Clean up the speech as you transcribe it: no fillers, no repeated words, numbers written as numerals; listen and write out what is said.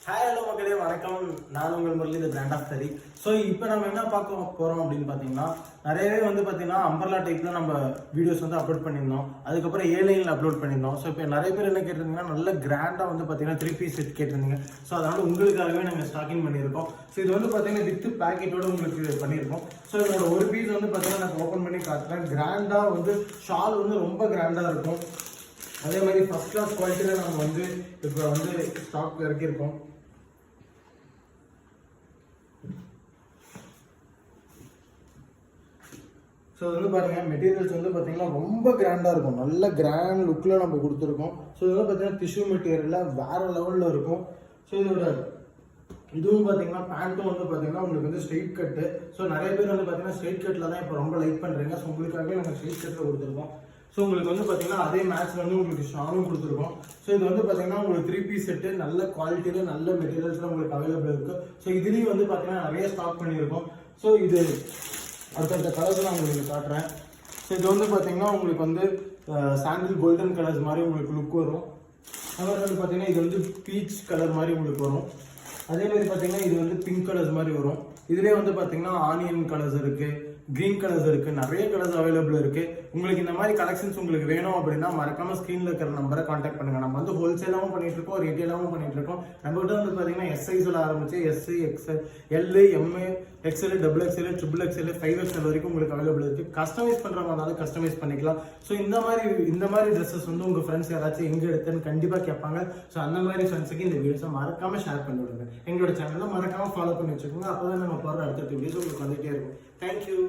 Hi hello மக்களே வணக்கம். நான் உங்கள் முரளி தி பிராண்ட் ஆஃப் தரி. ஸோ இப்போ நம்ம என்ன பார்க்க போகிறோம் அப்படின்னு பார்த்தீங்கன்னா, நிறையவே வந்து பார்த்தீங்கன்னா அம்பர்லா டைப்பில் நம்ம வீடியோஸ் வந்து அப்லோட் பண்ணியிருந்தோம். அதுக்கப்புறம் ஏலைனில் அப்லோட் பண்ணியிருந்தோம். ஸோ இப்போ நிறைய பேர் என்ன கேட்டிருந்தீங்கன்னா, நல்ல கிராண்டாக வந்து பார்த்தீங்கன்னா 3 பீஸ் செட் கேட்டிருந்தீங்க. ஸோ அதனால் உங்களுக்காகவே நாங்கள் ஸ்டாக்கிங் பண்ணியிருக்கோம். ஸோ இது வந்து பார்த்தீங்கன்னா வித் பேக்கெட்டோடு உங்களுக்கு பண்ணியிருக்கோம். ஸோ இதோட ஒரு பீஸ் வந்து பார்த்தீங்கன்னா நான் ஓப்பன் பண்ணி காட்டுறேன். கிராண்டாக வந்து ஷால் வந்து ரொம்ப கிராண்டாக இருக்கும். அதே மாதிரி ஃபர்ஸ்ட் கிளாஸ் குவாலிட்டியில் நம்ம வந்து இப்போ வந்து ஸ்டாக் இறக்கியிருக்கோம். ஸோ வந்து பாருங்கள், மெட்டீரியல்ஸ் வந்து பார்த்தீங்கன்னா ரொம்ப கிராண்டாக இருக்கும். நல்ல கிராண்ட் லுக்கில் நம்ம கொடுத்துருக்கோம். ஸோ இது வந்து பார்த்தீங்கன்னா டிஷ்யூ மெட்டீரியலில் வேறு லெவலில் இருக்கும். ஸோ இதோட இதுவும் பார்த்தீங்கன்னா பேண்ட்டும் வந்து பார்த்தீங்கன்னா உங்களுக்கு வந்து ஸ்ட்ரெயிட் கட்டு. ஸோ நிறைய பேர் வந்து பார்த்தீங்கன்னா ஸ்ட்ரெயிட் கட்டில் தான் இப்போ ரொம்ப லைக் பண்ணுறீங்க. ஸோ உங்களுக்காகவே நாங்கள் ஸ்ட்ரெயிட் கட்டில் கொடுத்துருக்கோம். ஸோ உங்களுக்கு வந்து பார்த்தீங்கன்னா அதே மேட்ச் வந்து உங்களுக்கு ஷாலும் கொடுத்துருக்கோம். ஸோ இது வந்து பார்த்தீங்கன்னா உங்களுக்கு 3 பீஸ் செட்டு நல்ல குவாலிட்டியில் நல்ல மெட்டீரியல்ஸில் உங்களுக்கு அவைலபிள் இருக்குது. ஸோ இதுலேயும் வந்து பார்த்தீங்கன்னா நிறைய ஸ்டாக் பண்ணியிருக்கோம். ஸோ இது அடுத்த கலர்ஸ் நான் உங்களுக்கு காட்டுறேன். ஸோ இது வந்து பார்த்தீங்கன்னா உங்களுக்கு வந்து சாண்டில் கோல்டன் கலர்ஸ் மாதிரி உங்களுக்கு லுக் வரும். அப்புறம் வந்து பார்த்தீங்கன்னா இது வந்து பீச் கலர் மாதிரி உங்களுக்கு வரும். அதே மாதிரி பார்த்தீங்கன்னா இது வந்து பிங்க் கலர்ஸ் மாதிரி வரும். இதுலேயே வந்து பார்த்தீங்கன்னா ஆனியன் கலர்ஸ் இருக்குது, க்ரீன் கலர்ஸ் இருக்குது, நிறைய கலர்ஸ் அவைலபிள் இருக்குது. உங்களுக்கு இந்த மாதிரி கலெக்ஷன்ஸ் உங்களுக்கு வேணும் அப்படின்னா மறக்காம ஸ்க்ரீனில் இருக்கிற நம்பரை காண்டாக்ட் பண்ணுங்கள். நம்ம வந்து ஹோல்சேலாகவும் பண்ணிட்டு இருக்கோம், ரீட்டெயிலாகவும் பண்ணிட்டு இருக்கோம். நம்மகிட்ட வந்து பார்த்தீங்கன்னா எஸ் சைஸில் ஆரம்பிச்சு SC, XL, L, MA, XL, double XL, triple XL, 5XL வரைக்கும் உங்களுக்கு அவைலபிள் இருக்குது. கஸ்டமைஸ் பண்ணுறவங்க இருந்தாலும் கஸ்டமைஸ் பண்ணிக்கலாம். ஸோ இந்த மாதிரி ட்ரெஸ்ஸஸ் வந்து உங்கள் ஃப்ரெண்ட்ஸ் யாராச்சும் எங்கே எடுத்துன்னு கண்டிப்பாக கேட்பாங்க. ஸோ அந்த மாதிரி ஃப்ரெண்ட்ஸுக்கு இந்த வீடியோஸை மறக்காமல் ஷேர் பண்ணி விடுங்க. எங்களோட சேனலை மறக்காமல் ஃபாலோ பண்ணி வச்சுக்கோங்க. அப்போ தான் நம்ம போடுற அடுத்த வீடியோஸ் உங்களுக்கு வந்துகிட்டே இருக்கும். தேங்க்யூ.